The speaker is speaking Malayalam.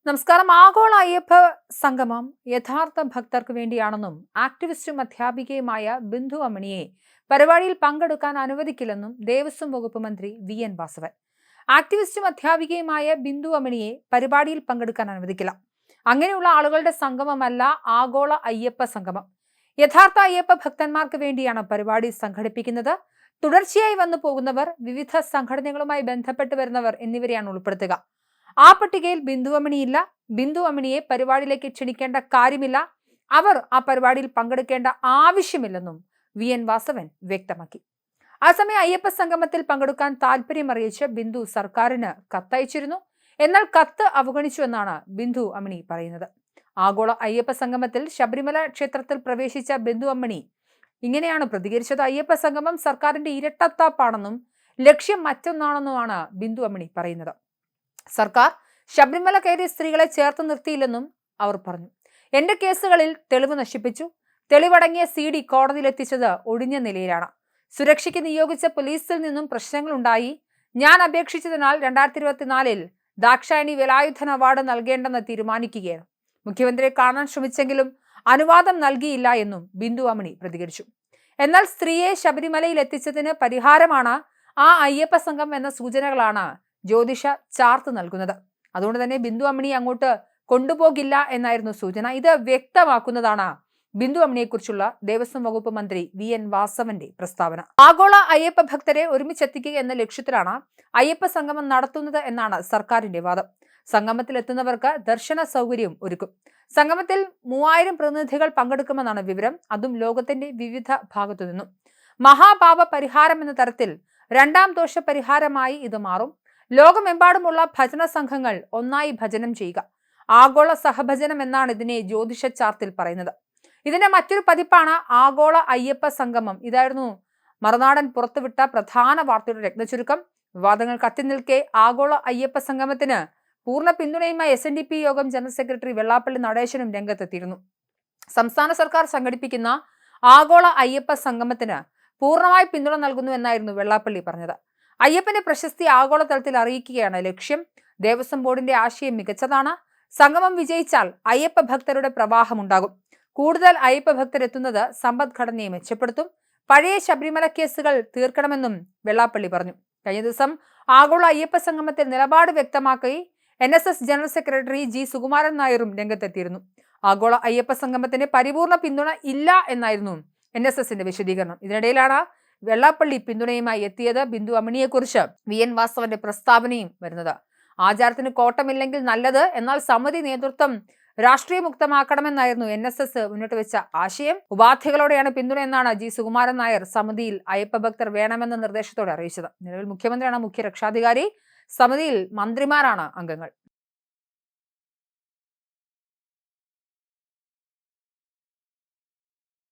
നമസ്കാരം. ആഗോള അയ്യപ്പ സംഗമം യഥാർത്ഥ ഭക്തർക്ക് വേണ്ടിയാണെന്നും ആക്ടിവിസ്റ്റും അധ്യാപികയുമായ ബിന്ദു അമ്മിണിയെ പരിപാടിയിൽ പങ്കെടുക്കാൻ അനുവദിക്കില്ലെന്നും ദേവസ്വം വകുപ്പ് മന്ത്രി വി.എൻ. വാസവൻ. ആക്ടിവിസ്റ്റും അധ്യാപികയുമായ ബിന്ദു അമ്മിണിയെ പരിപാടിയിൽ പങ്കെടുക്കാൻ അനുവദിക്കില്ല. അങ്ങനെയുള്ള ആളുകളുടെ സംഗമമല്ല ആഗോള അയ്യപ്പ സംഗമം. യഥാർത്ഥ അയ്യപ്പ ഭക്തന്മാർക്ക് വേണ്ടിയാണ് പരിപാടി സംഘടിപ്പിക്കുന്നത്. തുടർച്ചയായി വന്നു പോകുന്നവർ, വിവിധ സംഘടനകളുമായി ബന്ധപ്പെട്ട് വരുന്നവർ എന്നിവരെയാണ് ഉൾപ്പെടുത്തുക. ആ പട്ടികയിൽ ബിന്ദു അമ്മിണിയില്ല. ബിന്ദു അമ്മിണിയെ പരിപാടിയിലേക്ക് ക്ഷണിക്കേണ്ട കാര്യമില്ല. അവർ ആ പരിപാടിയിൽ പങ്കെടുക്കേണ്ട ആവശ്യമില്ലെന്നും വി.എൻ. വാസവൻ വ്യക്തമാക്കി. അതേസമയം അയ്യപ്പ സംഗമത്തിൽ പങ്കെടുക്കാൻ താല്പര്യം അറിയിച്ച് ബിന്ദു സർക്കാരിന് കത്തയച്ചിരുന്നു. എന്നാൽ കത്ത് അവഗണിച്ചു എന്നാണ് ബിന്ദു അമ്മിണി പറയുന്നത്. ആഗോള അയ്യപ്പ സംഗമത്തിൽ ശബരിമല ക്ഷേത്രത്തിൽ പ്രവേശിച്ച ബിന്ദു അമ്മിണി ഇങ്ങനെയാണ് പ്രതികരിച്ചത്. അയ്യപ്പ സംഗമം സർക്കാരിന്റെ ഇരട്ടത്താപ്പാണെന്നും ലക്ഷ്യം മറ്റൊന്നാണെന്നുമാണ് ബിന്ദു അമ്മിണി പറയുന്നത്. സർക്കാർ ശബരിമല കയറിയ സ്ത്രീകളെ ചേർത്ത് നിർത്തിയില്ലെന്നും അവർ പറഞ്ഞു. എന്റെ കേസുകളിൽ തെളിവ് നശിപ്പിച്ചു. തെളിവടങ്ങിയ CD കോടതിയിൽ എത്തിച്ചത് ഒഴിഞ്ഞ നിലയിലാണ്. സുരക്ഷയ്ക്ക് നിയോഗിച്ച പോലീസിൽ നിന്നും പ്രശ്നങ്ങളുണ്ടായി. ഞാൻ അപേക്ഷിച്ചതിനാൽ 2024 ദാക്ഷായണി വേലായുധൻ അവാർഡ് നൽകേണ്ടെന്ന് തീരുമാനിക്കുകയാണ്. മുഖ്യമന്ത്രിയെ കാണാൻ ശ്രമിച്ചെങ്കിലും അനുവാദം നൽകിയില്ല എന്നും ബിന്ദു അമ്മിണി പ്രതികരിച്ചു. എന്നാൽ സ്ത്രീയെ ശബരിമലയിൽ എത്തിച്ചതിന് പരിഹാരമാണ് ആ അയ്യപ്പ സംഘം എന്ന സൂചനകളാണ് ജ്യോതിഷ ചാർത്ത് നൽകുന്നത്. അതുകൊണ്ട് തന്നെ ബിന്ദു അമ്മിണിയെ അങ്ങോട്ട് കൊണ്ടുപോകില്ല എന്നായിരുന്നു സൂചന. ഇത് വ്യക്തമാക്കുന്നതാണ് ബിന്ദു അമ്മിണിയെക്കുറിച്ചുള്ള ദേവസ്വം വകുപ്പ് മന്ത്രി വി.എൻ. വാസവന്റെ പ്രസ്താവന. ആഗോള അയ്യപ്പ ഭക്തരെ ഒരുമിച്ചെത്തിക്കുക എന്ന ലക്ഷ്യത്തിലാണ് അയ്യപ്പ സംഗമം നടത്തുന്നത് എന്നാണ് സർക്കാരിന്റെ വാദം. സംഗമത്തിൽ എത്തുന്നവർക്ക് ദർശന സൗകര്യം ഒരുക്കും. സംഗമത്തിൽ 3000 പ്രതിനിധികൾ പങ്കെടുക്കുമെന്നാണ് വിവരം. അതും ലോകത്തിന്റെ വിവിധ ഭാഗത്തു നിന്നും. മഹാപാപ പരിഹാരം എന്ന തരത്തിൽ 2ാം ദോഷ പരിഹാരമായി ഇത് മാറും. ലോകമെമ്പാടുമുള്ള ഭജന സംഘങ്ങൾ ഒന്നായി ഭജനം ചെയ്യുക. ആഗോള സഹഭജനം എന്നാണ് ഇതിനെ ജ്യോതിഷ ചാർത്തിൽ പറയുന്നത്. ഇതിന്റെ മറ്റൊരു പതിപ്പാണ് ആഗോള അയ്യപ്പ സംഗമം. ഇതായിരുന്നു മറുനാടൻ പുറത്തുവിട്ട പ്രധാന വാർത്തയുടെ രത്നചുരുക്കം. വിവാദങ്ങൾ കത്തിനിൽക്കെ ആഗോള അയ്യപ്പ സംഗമത്തിന് പൂർണ്ണ പിന്തുണയുമായി SNDP യോഗം ജനറൽ സെക്രട്ടറി വെള്ളാപ്പള്ളി നടേശനും രംഗത്തെത്തിയിരുന്നു. സംസ്ഥാന സർക്കാർ സംഘടിപ്പിക്കുന്ന ആഗോള അയ്യപ്പ സംഗമത്തിന് പൂർണ്ണമായി പിന്തുണ നൽകുന്നു എന്നായിരുന്നു വെള്ളാപ്പള്ളി പറഞ്ഞത്. അയ്യപ്പന്റെ പ്രശസ്തി ആഗോളതലത്തിൽ അറിയിക്കുകയാണ് ലക്ഷ്യം. ദേവസ്വം ബോർഡിന്റെ ആശയം മികച്ചതാണ്. സംഗമം വിജയിച്ചാൽ അയ്യപ്പ ഭക്തരുടെ പ്രവാഹമുണ്ടാകും. കൂടുതൽ അയ്യപ്പ ഭക്തരെത്തുന്നത് സമ്പദ്ഘടനയെ മെച്ചപ്പെടുത്തും. പഴയ ശബരിമല കേസുകൾ തീർക്കണമെന്നും വെള്ളാപ്പള്ളി പറഞ്ഞു. കഴിഞ്ഞ ദിവസം ആഗോള അയ്യപ്പ സംഗമത്തിൽ നിലപാട് വ്യക്തമാക്കി NSS general secretary G. Sukumaran നായരും രംഗത്തെത്തിയിരുന്നു. ആഗോള അയ്യപ്പ സംഗമത്തിന് പരിപൂർണ പിന്തുണ ഇല്ല എന്നായിരുന്നു NSSന്റെ വിശദീകരണം. ഇതിനിടയിലാണ് വെള്ളാപ്പള്ളി പിന്തുണയുമായി എത്തിയത്. ബിന്ദു അമ്മിണിയെക്കുറിച്ച് വി.എൻ. വാസവന്റെ പ്രസ്താവനയും വരുന്നത്. ആചാരത്തിന് കോട്ടമില്ലെങ്കിൽ നല്ലത്, എന്നാൽ സമിതി നേതൃത്വം രാഷ്ട്രീയ മുക്തമാക്കണമെന്നായിരുന്നു NSS മുന്നോട്ട് വെച്ച ആശയം. ഉപാധികളോടെയാണ് പിന്തുണ എന്നാണ് G. സുകുമാരൻ നായർ സമിതിയിൽ അയ്യപ്പ ഭക്തർ വേണമെന്ന നിർദ്ദേശത്തോടെ അറിയിച്ചത്. നിലവിൽ മുഖ്യമന്ത്രിയാണ് മുഖ്യ രക്ഷാധികാരി. സമിതിയിൽ മന്ത്രിമാരാണ് അംഗങ്ങൾ.